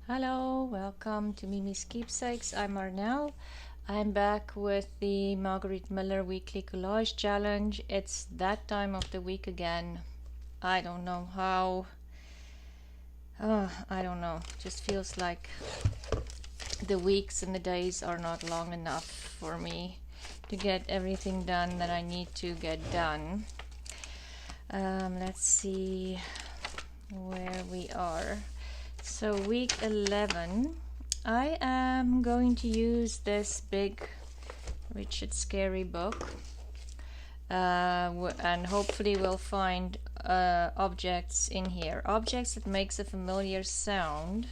Hello, welcome to Mimi's Keepsakes. I'm Arnell. I'm back with the Margaret Miller Weekly Collage Challenge. It's that time of the week again. I don't know how. I don't know. Just feels like the weeks and the days are not long enough for me to get everything done that I need to get done. Let's see where we are. So week 11, I am going to use this big Richard Scarry book, and hopefully we'll find objects in here. Objects that makes a familiar sound.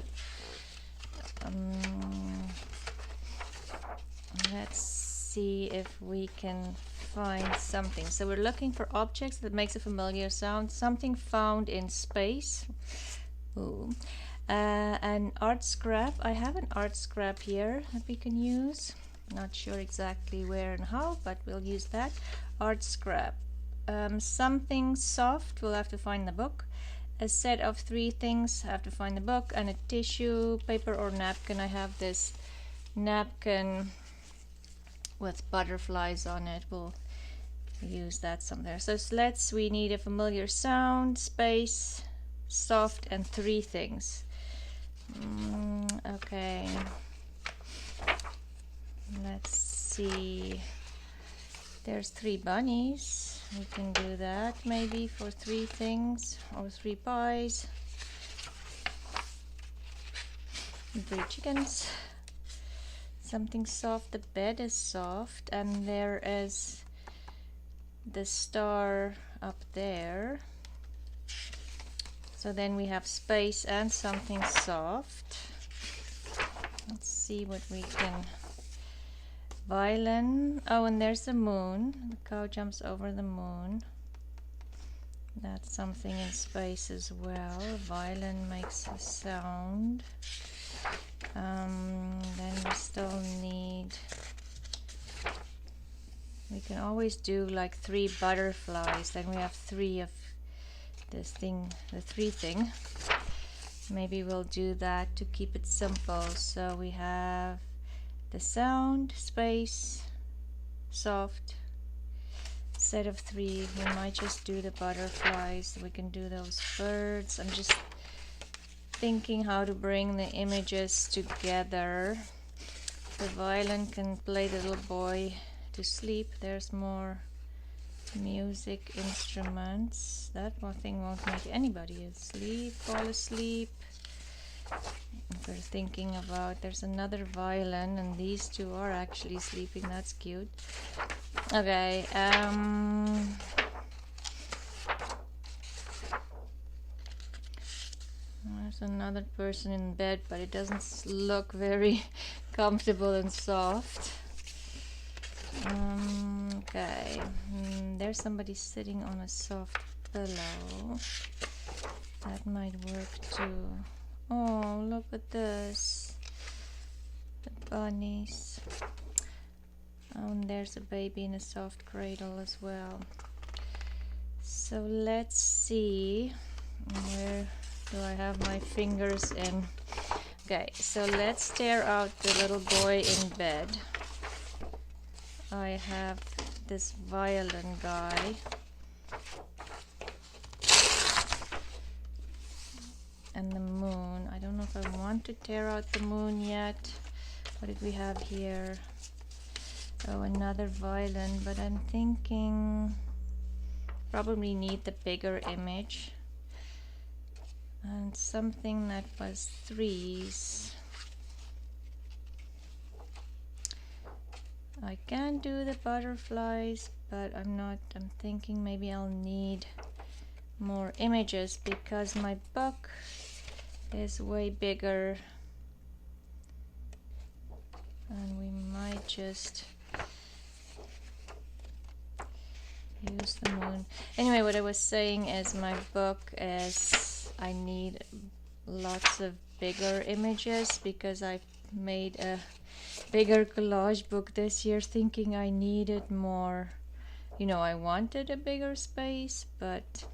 Let's see if we can find something. So we're looking for objects that makes a familiar sound. Something found in space. Ooh. An art scrap. I have an art scrap here that we can use. Not sure exactly where and how, but we'll use that. Art scrap. Something soft. We'll have to find the book. A set of 3 things. Have to find the book. And a tissue, paper or napkin. I have this napkin with butterflies on it. We'll use that somewhere. So we need a familiar sound, space, soft, and 3 things. Okay, let's see. There's 3 bunnies. We can do that maybe for 3 things, or 3 pies. 3 chickens. Something soft. The bed is soft, and there is the star up there. So then we have space and something soft. Let's see what we can. Violin. Oh, and there's the moon. The cow jumps over the moon. That's something in space as well. Violin makes a sound. Then we still need. We can always do like 3 butterflies. Then we have 3 of this thing, the 3 thing. Maybe we'll do that to keep it simple. So we have the sound, space, soft, set of 3. We might just do the butterflies. We can do those birds. I'm just thinking how to bring the images together. The violin can play the little boy to sleep. There's more music instruments. That one thing won't make anybody fall asleep. If we're thinking about, there's another violin, and these 2 are actually sleeping. That's cute. Okay, there's another person in bed, but it doesn't look very comfortable and soft. Okay, there's somebody sitting on a soft pillow. That might work too. Oh, look at this. The bunnies. Oh, and there's a baby in a soft cradle as well. So let's see. Where do I have my fingers in? Okay, so let's tear out the little boy in bed. I have this violin guy. And the moon. I don't know if I want to tear out the moon yet. What did we have here? Oh, another violin, but I'm thinking probably need the bigger image. And something that was 3s. I can do the butterflies, but I'm thinking maybe I'll need more images because my book is way bigger, and we might just use the moon. Anyway, what I was saying is my book is, I need lots of bigger images because I made a bigger collage book this year thinking I needed more. I wanted a bigger space, but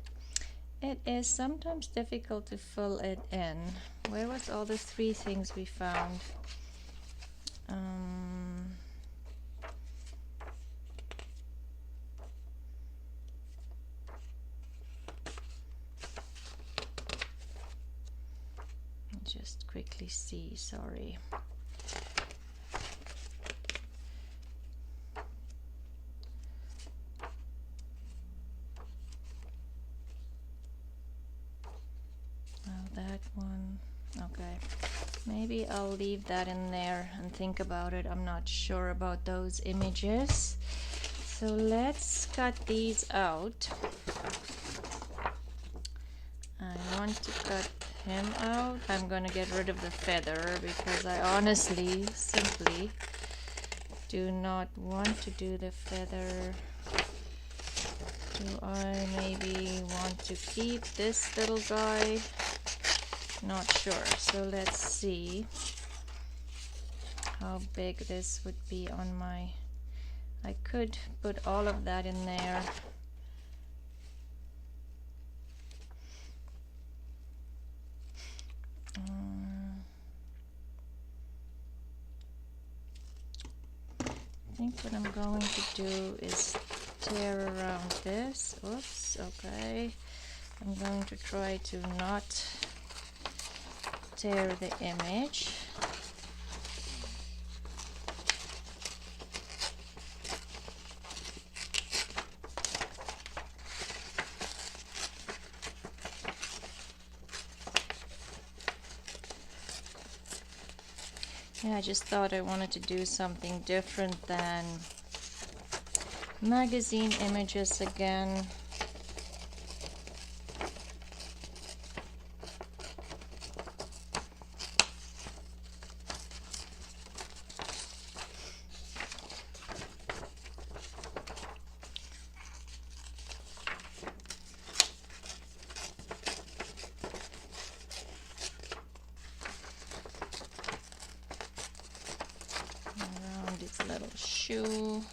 it is sometimes difficult to fill it in. Where was all the 3 things we found? Just quickly see, sorry. That one, okay. Maybe I'll leave that in there and think about it. I'm not sure about those images. So let's cut these out. I want to cut him out. I'm gonna get rid of the feather because I honestly simply do not want to do the feather. Do I maybe want to keep this little guy? Not sure. So let's see how big this would be on my... I could put all of that in there. I think what I'm going to do is tear around this. Oops, okay. I'm going to try to not tear the image. Yeah, I just thought I wanted to do something different than magazine images again. Around its little shoe.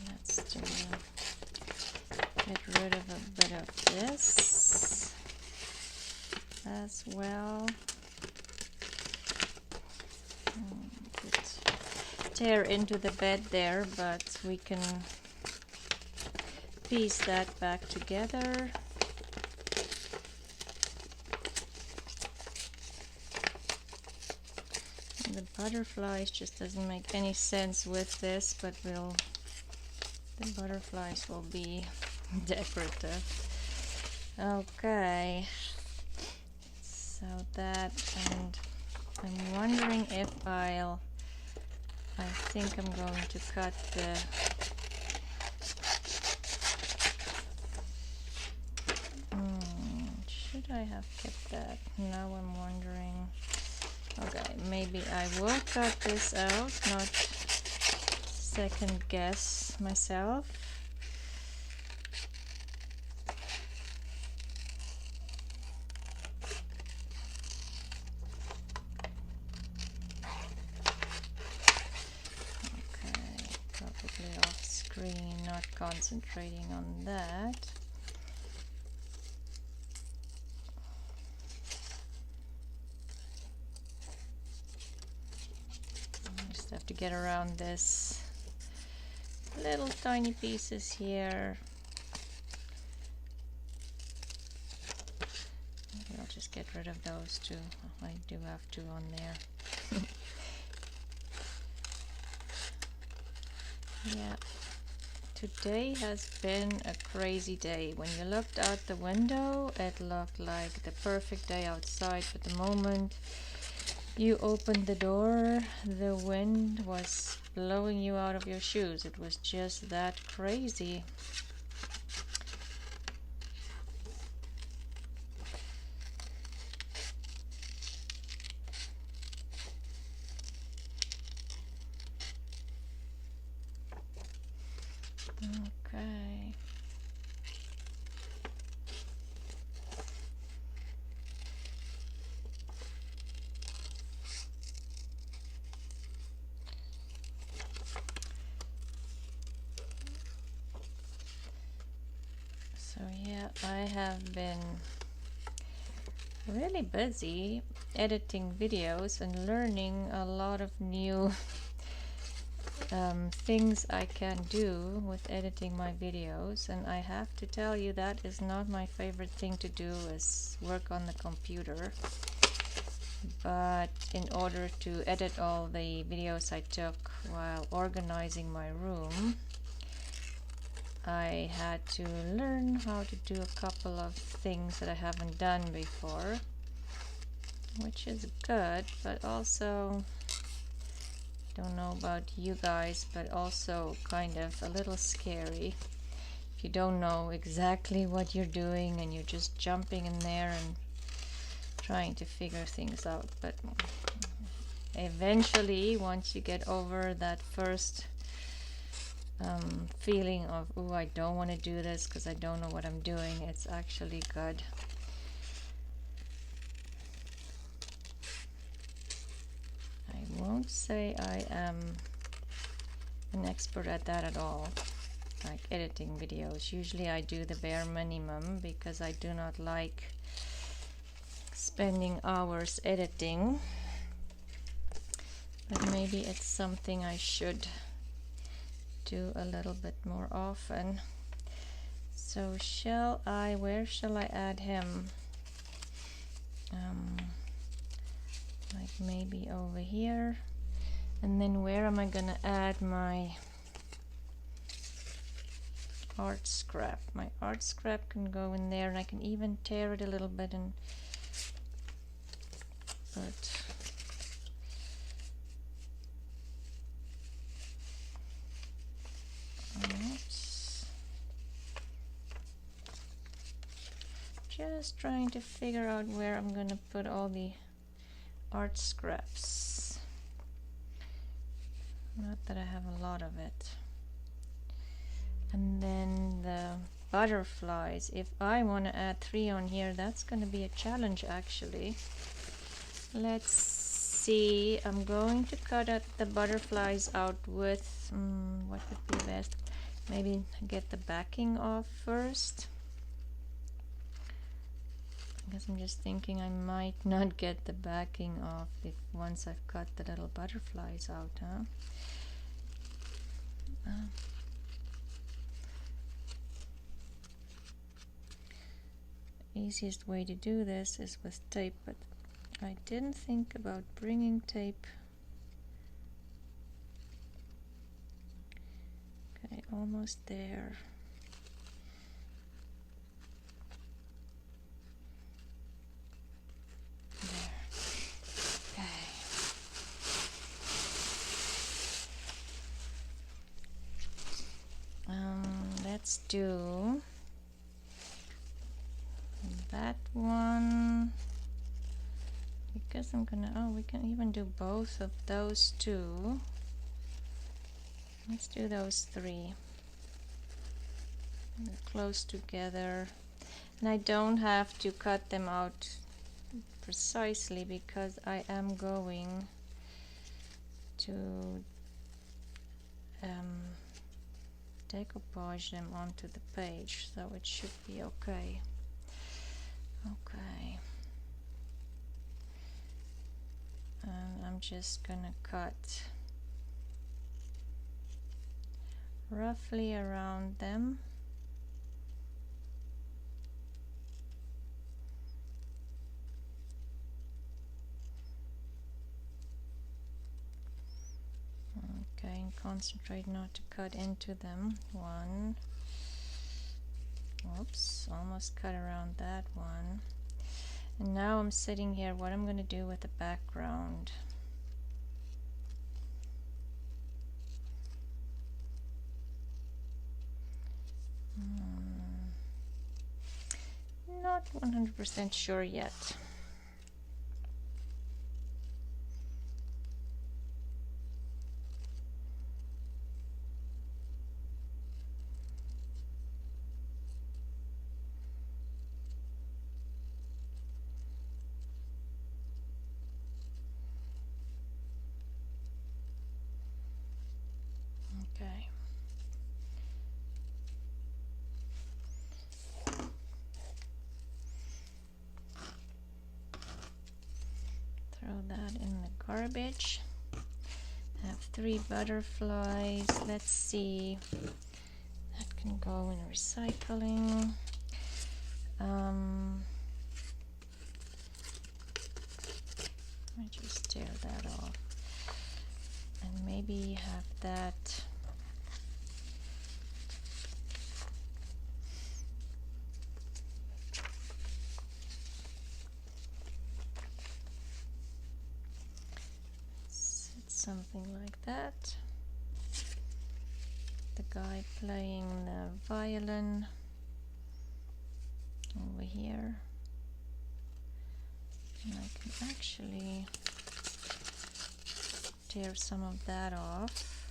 Let's get rid of a bit of this as well. Could tear into the bed there, but we can piece that back together. The butterflies just doesn't make any sense with this, but the butterflies will be decorative. Okay, so that, and I'm wondering if I think I'm going to cut the should I have kept that? Now I'm wondering. Okay, maybe I will cut this out, not second guess myself. Okay, probably off screen, not concentrating on that. Have to get around this little tiny pieces here. Maybe I'll just get rid of those two. I do have two on there. Yeah, today has been a crazy day. When you looked out the window, it looked like the perfect day outside, but the moment you opened the door, the wind was blowing you out of your shoes. It was just that crazy. Okay. So yeah, I have been really busy editing videos and learning a lot of new things I can do with editing my videos, and I have to tell you that is not my favorite thing to do, is work on the computer. But in order to edit all the videos I took while organizing my room, I had to learn how to do a couple of things that I haven't done before, which is good, but also, don't know about you guys, but also kind of a little scary if you don't know exactly what you're doing and you're just jumping in there and trying to figure things out. But eventually, once you get over that first feeling of, oh, I don't want to do this because I don't know what I'm doing, it's actually good. I won't say I am an expert at that at all, like editing videos. Usually I do the bare minimum because I do not like spending hours editing, but maybe it's something I should do a little bit more often. So where shall I add him? Like maybe over here. And then where am I gonna add my art scrap? My art scrap can go in there, and I can even tear it a little bit and put just trying to figure out where I'm gonna put all the art scraps. Not that I have a lot of it. And then the butterflies, if I want to add 3 on here, that's going to be a challenge actually. Let's see, I'm going to cut out the butterflies out with what would be best? Maybe get the backing off first. I guess I'm just thinking I might not get the backing off once I've cut the little butterflies out, huh? Easiest way to do this is with tape, but I didn't think about bringing tape. Okay, almost there. Let's do that one, because I'm gonna, we can even do both of those two. Let's do those 3. They're close together, and I don't have to cut them out precisely because I am going to decoupage them onto the page, so it should be okay. Okay, and I'm just gonna cut roughly around them. Okay, and concentrate not to cut into them. 1. Oops, almost cut around that one. And now I'm sitting here, what I'm going to do with the background. Not 100% sure yet. Okay. that in the garbage. I have 3 butterflies. Let's see. That can go in recycling. I just tear that off. And maybe have that something like that. The guy playing the violin over here. And I can actually tear some of that off.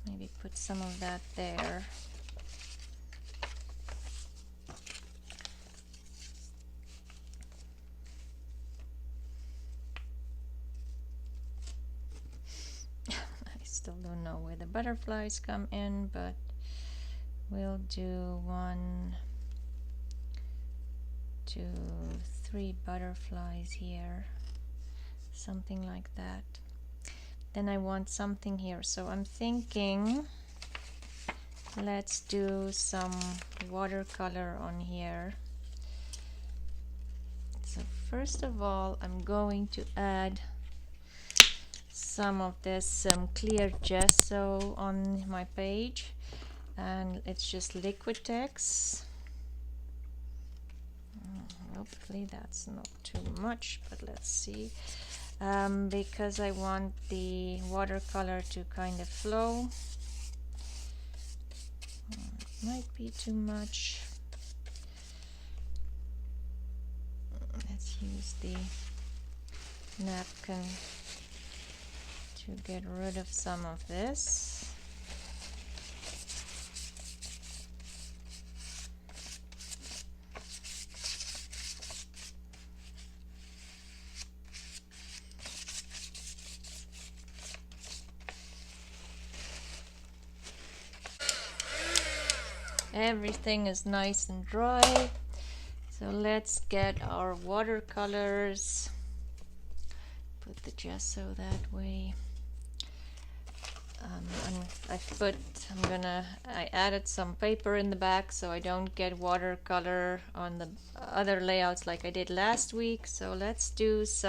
Maybe put some of that there. Still don't know where the butterflies come in, but we'll do 1, 2, 3 butterflies here, something like that. Then I want something here, so I'm thinking let's do some watercolor on here. So first of all, I'm going to add some of this clear gesso on my page, and it's just Liquitex. Hopefully that's not too much, but let's see. Because I want the watercolor to kind of flow. It might be too much. Let's use the napkin to get rid of some of this. Everything is nice and dry, so let's get our watercolors. Put the gesso that way. I added some paper in the back so I don't get watercolor on the other layouts like I did last week. So let's do what's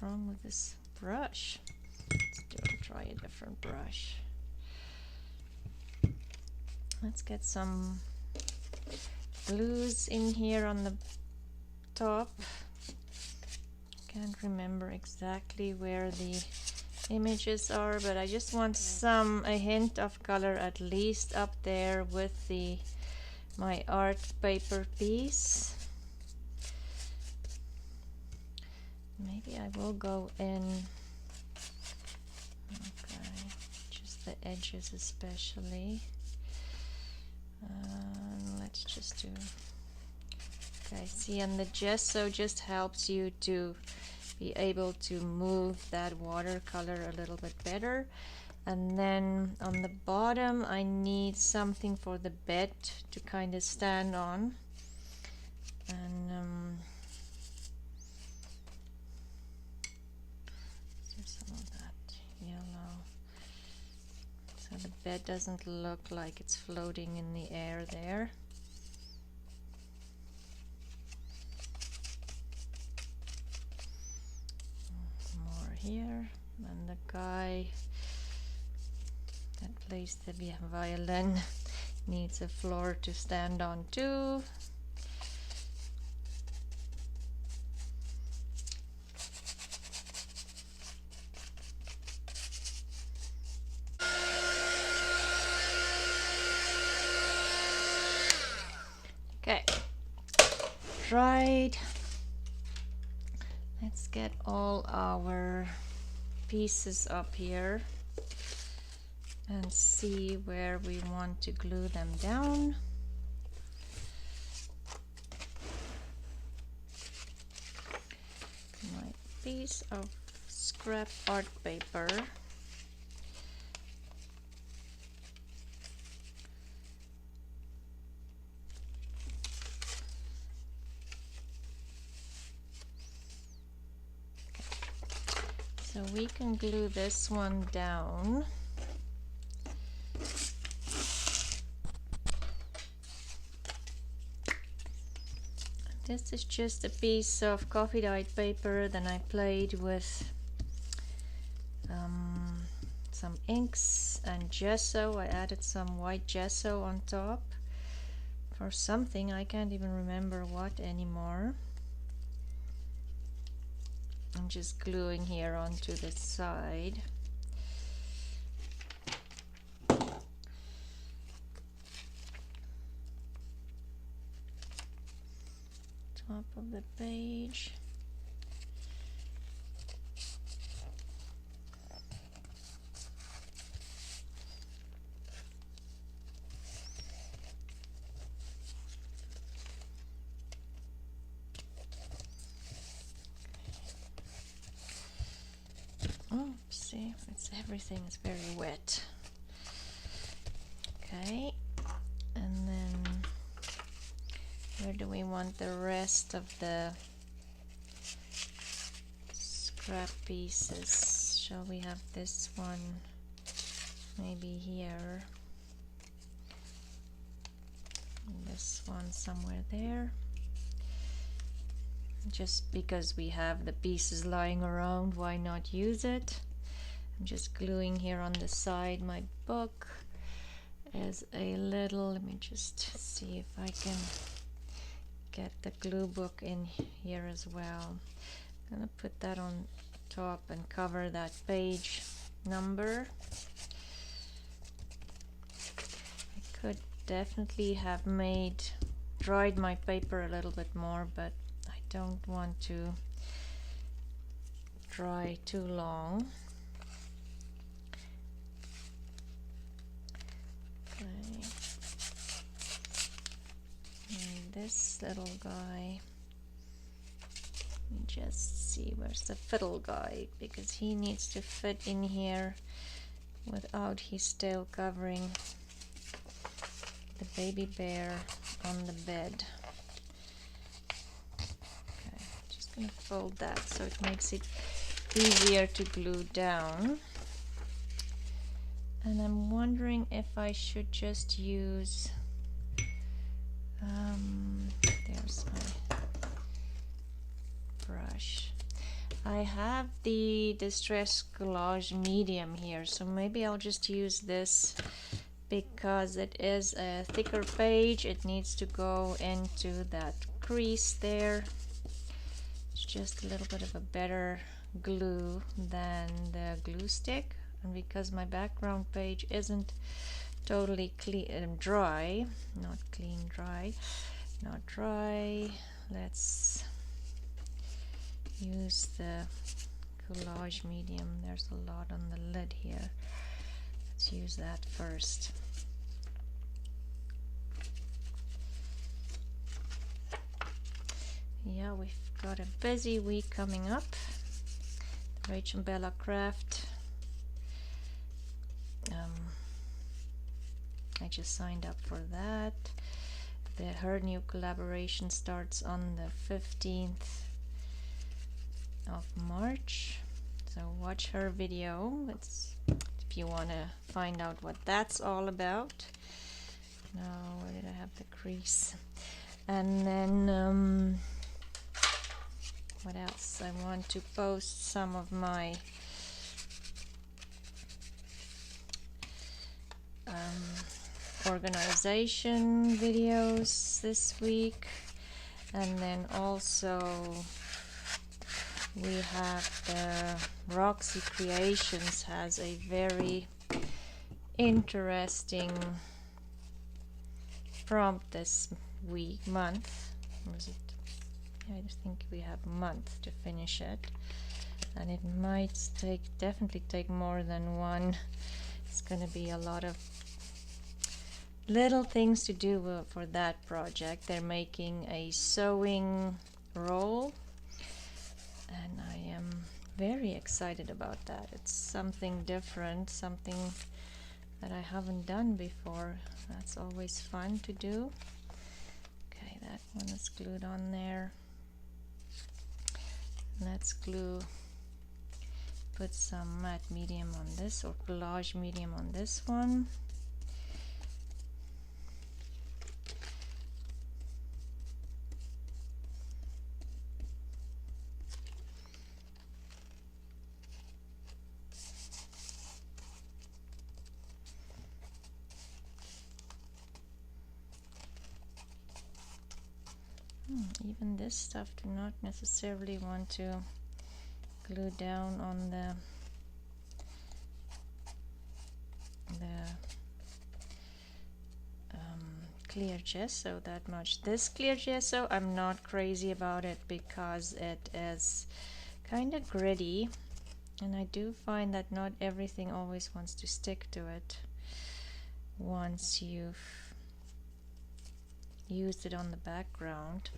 wrong with this brush? Try a different brush. Let's get some blues in here on the top. Can't remember exactly where the images are, but I just want a hint of color at least up there with my art paper piece. Maybe I will go in, okay, just the edges especially. Let's just do, okay, see, and the gesso just helps you to be able to move that watercolor a little bit better. And then on the bottom I need something for the bed to kind of stand on, and some of that yellow so the bed doesn't look like it's floating in the air there. Here, and the guy that plays the violin needs a floor to stand on too. Okay, right. Let's get all our pieces up here and see where we want to glue them down. My piece of scrap art paper. So we can glue this one down. This is just a piece of coffee dyed paper. Then I played with some inks and gesso. I added some white gesso on top for something. I can't even remember what anymore. I'm just gluing here onto the side. Top of the page. Oh, see, everything is very wet. Okay, and then where do we want the rest of the scrap pieces? Shall we have this one maybe here? And this one somewhere there. Just because we have the pieces lying around, why not use it? I'm just gluing here on the side. My book is a little, let me just see if I can get the glue book in here as well. I'm gonna put that on top and cover that page number. I could definitely have dried my paper a little bit more, but I don't want to dry too long. Okay. And this little guy, let me just see, where's the fiddle guy, because he needs to fit in here without his tail covering the baby bear on the bed. Okay, just gonna fold that so it makes it easier to glue down. And I'm wondering if I should just use there's my brush. I have the Distress Collage medium here, so maybe I'll just use this because it is a thicker page. It needs to go into that crease there. It's just a little bit of a better glue than the glue stick, and because my background page isn't totally clean, dry, not clean, dry, not dry, let's use the Collage medium. There's a lot on the lid here. Let's use that first. Yeah, we've got a busy week coming up. The Rachel Bella Craft. I just signed up for that. Her new collaboration starts on the 15th of March. So watch her video. If you want to find out what that's all about. Now, where did I have the crease? And then what else? I want to post some of my organization videos this week, and then also we have the Roxy Creations has a very interesting prompt this month. Was it? Yeah, I think we have a month to finish it, and it might definitely take more than one. It's going to be a lot of little things to do for that project. They're making a sewing roll, and I am very excited about that. It's something different, something that I haven't done before. That's always fun to do. Okay, that one is glued on there. Let's put put some matte medium on this, or collage medium on this one. Even this stuff do not necessarily want to glue down on the clear gesso that much. This clear gesso, I'm not crazy about it because it is kind of gritty, and I do find that not everything always wants to stick to it once you've used it on the background.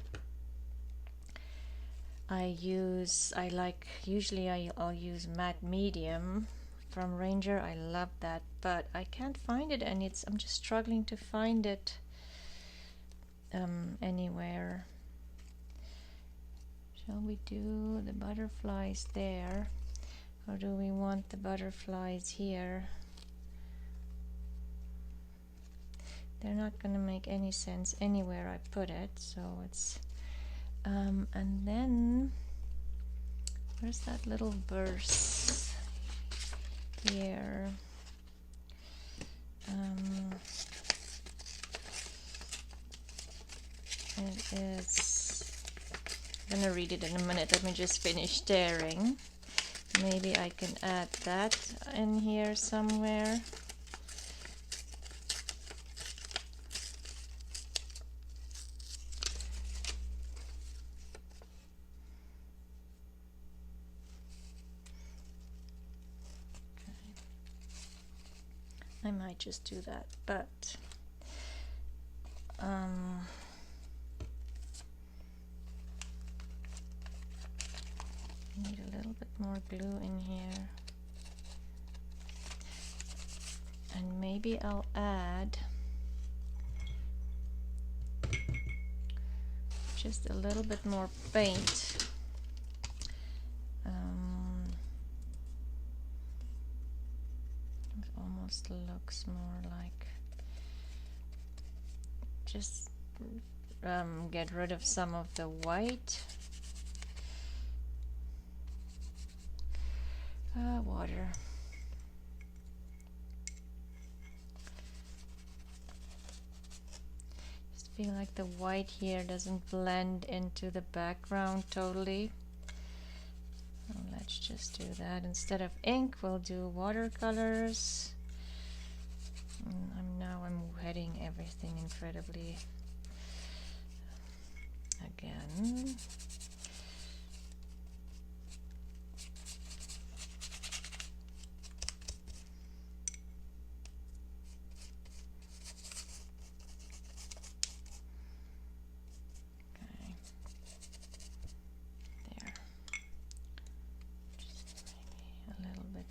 Usually I'll use matte medium from Ranger. I love that, but I can't find it, and I'm just struggling to find it anywhere. Shall we do the butterflies there, or do we want the butterflies here? They're not going to make any sense anywhere I put it, so it's and then where's that little verse here? It is, I'm gonna read it in a minute. Let me just finish staring. Maybe I can add that in here somewhere. I might just do that, but need a little bit more glue in here, and maybe I'll add just a little bit more paint. It almost looks more like just get rid of some of the white. Water. Just feel like the white here doesn't blend into the background totally. Let's just do that. Instead of ink, we'll do watercolors. I'm heading everything incredibly again.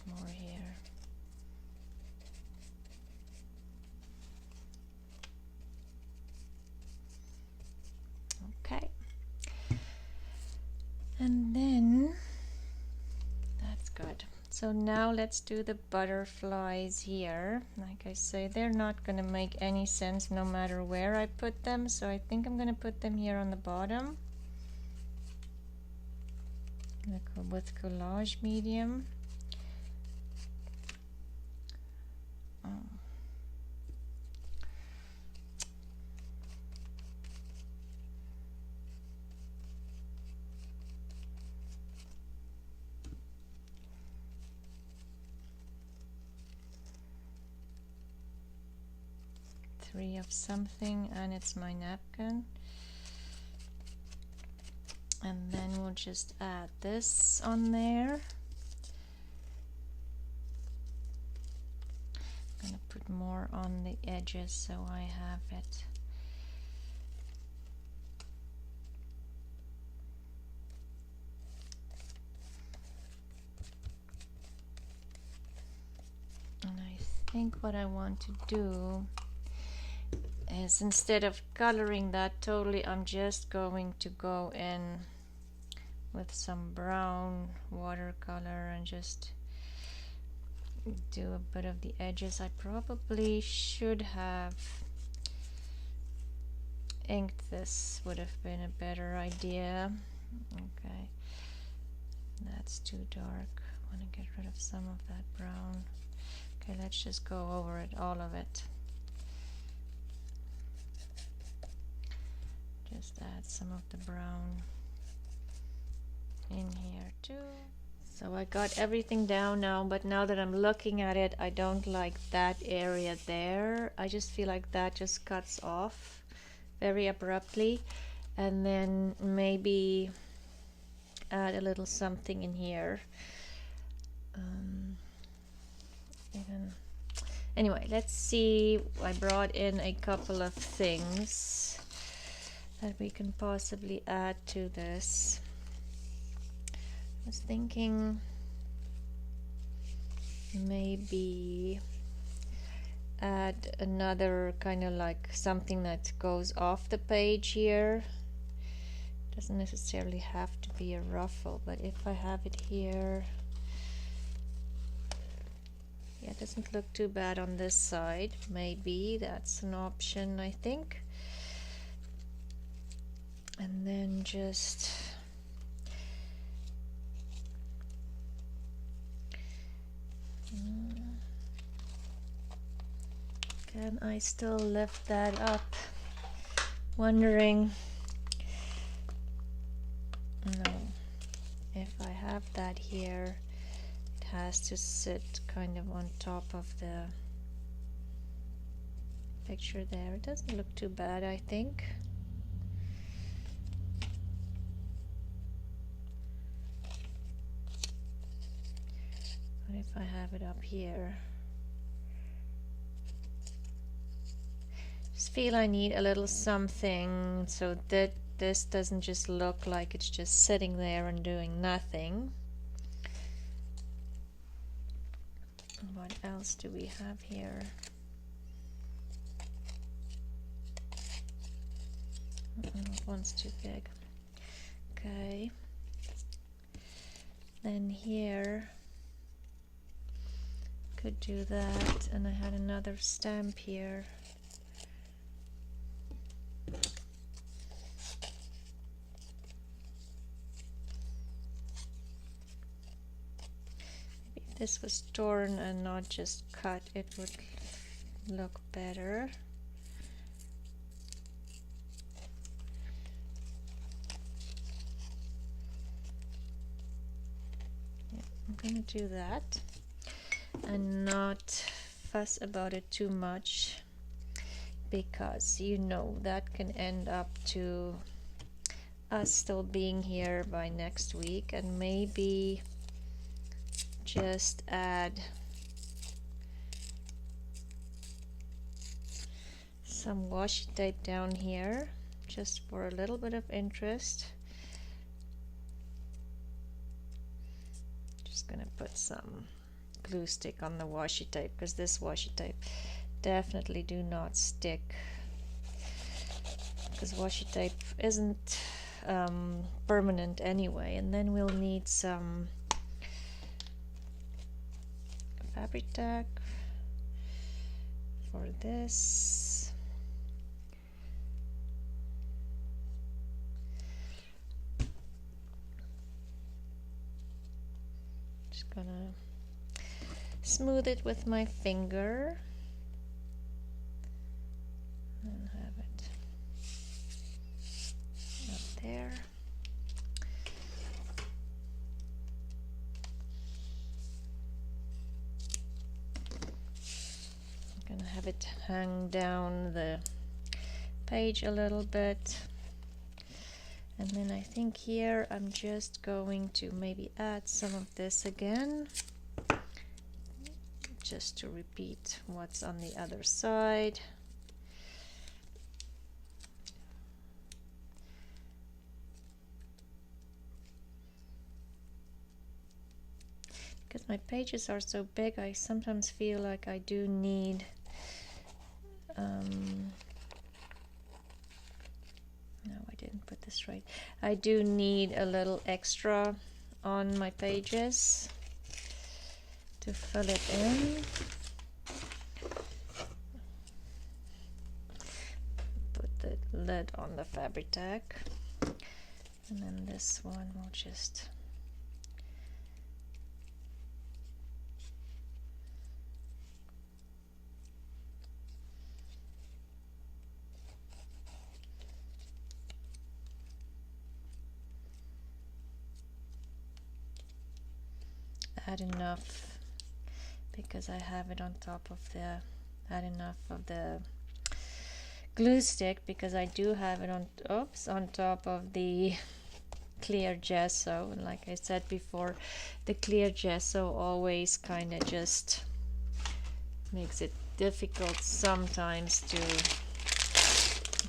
More here. Okay, and then that's good. So now let's do the butterflies here. Like I say, they're not going to make any sense no matter where I put them, so I think I'm going to put them here on the bottom with collage medium. Three of something, and it's my napkin. And then we'll just add this on there. I'm gonna put more on the edges so I have it. And I think what I want to do is, instead of coloring that totally, I'm just going to go in with some brown watercolor and just do a bit of the edges. I probably should have inked this, would have been a better idea. Okay, that's too dark. I want to get rid of some of that brown. Okay, let's just go over it, all of it. Just add some of the brown in here too. So I got everything down now, but now that I'm looking at it, I don't like that area there. I just feel like that just cuts off very abruptly. And then maybe add a little something in here. Anyway, let's see. I brought in a couple of things that we can possibly add to this. I was thinking maybe add another kind of like something that goes off the page here. Doesn't necessarily have to be a ruffle, but if I have it here, yeah, it doesn't look too bad on this side. Maybe that's an option, I think. And then just can I still lift that up? Wondering. No, if I have that here, it has to sit kind of on top of the picture there. It doesn't look too bad, I think. But if I have it up here, just feel I need a little something so that this doesn't just look like it's just sitting there and doing nothing. What else do we have here? One's too big. Okay. Then here, could do that, and I had another stamp here. If this was torn and not just cut, it would look better. Yeah, I'm gonna do that and not fuss about it too much, because you know that can end up to us still being here by next week, and maybe just add some washi tape down here just for a little bit of interest. Just gonna put some glue stick on the washi tape, because this washi tape definitely do not stick, because washi tape isn't permanent anyway. And then we'll need some fabric tack for this. Just gonna smooth it with my finger and have it up there. I'm gonna have it hang down the page a little bit, and then I think here I'm just going to maybe add some of this again, just to repeat what's on the other side. Because my pages are so big, I sometimes feel like I do need no, I didn't put this right. I do need a little extra on my pages. to fill it in. Put the lid on the fabric tag, and then this one will just add enough, because I have it on top of the, add enough of the glue stick, because I do have it on, oops, on top of the clear gesso. And like I said before, the clear gesso always kind of just makes it difficult sometimes to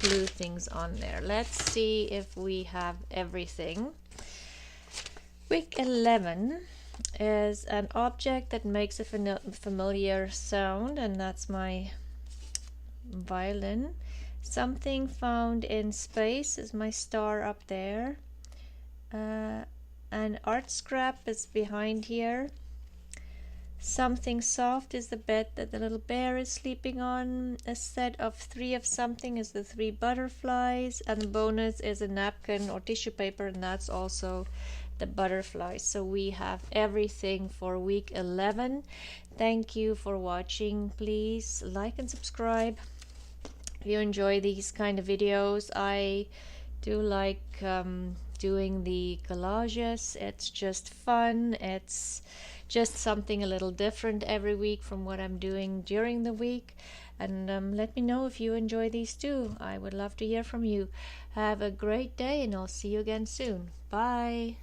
glue things on there. Let's see if we have everything. Week 11 is an object that makes a familiar sound, and that's my violin. Something found in space is my star up there. An art scrap is behind here. Something soft is the bed that the little bear is sleeping on. A set of 3 of something is the 3 butterflies, and the bonus is a napkin or tissue paper, and that's also the butterflies. So we have everything for week 11. Thank you for watching. Please like and subscribe if you enjoy these kind of videos. I do like doing the collages. It's just fun. It's just something a little different every week from what I'm doing during the week. And let me know if you enjoy these too. I would love to hear from you. Have a great day, and I'll see you again soon. Bye.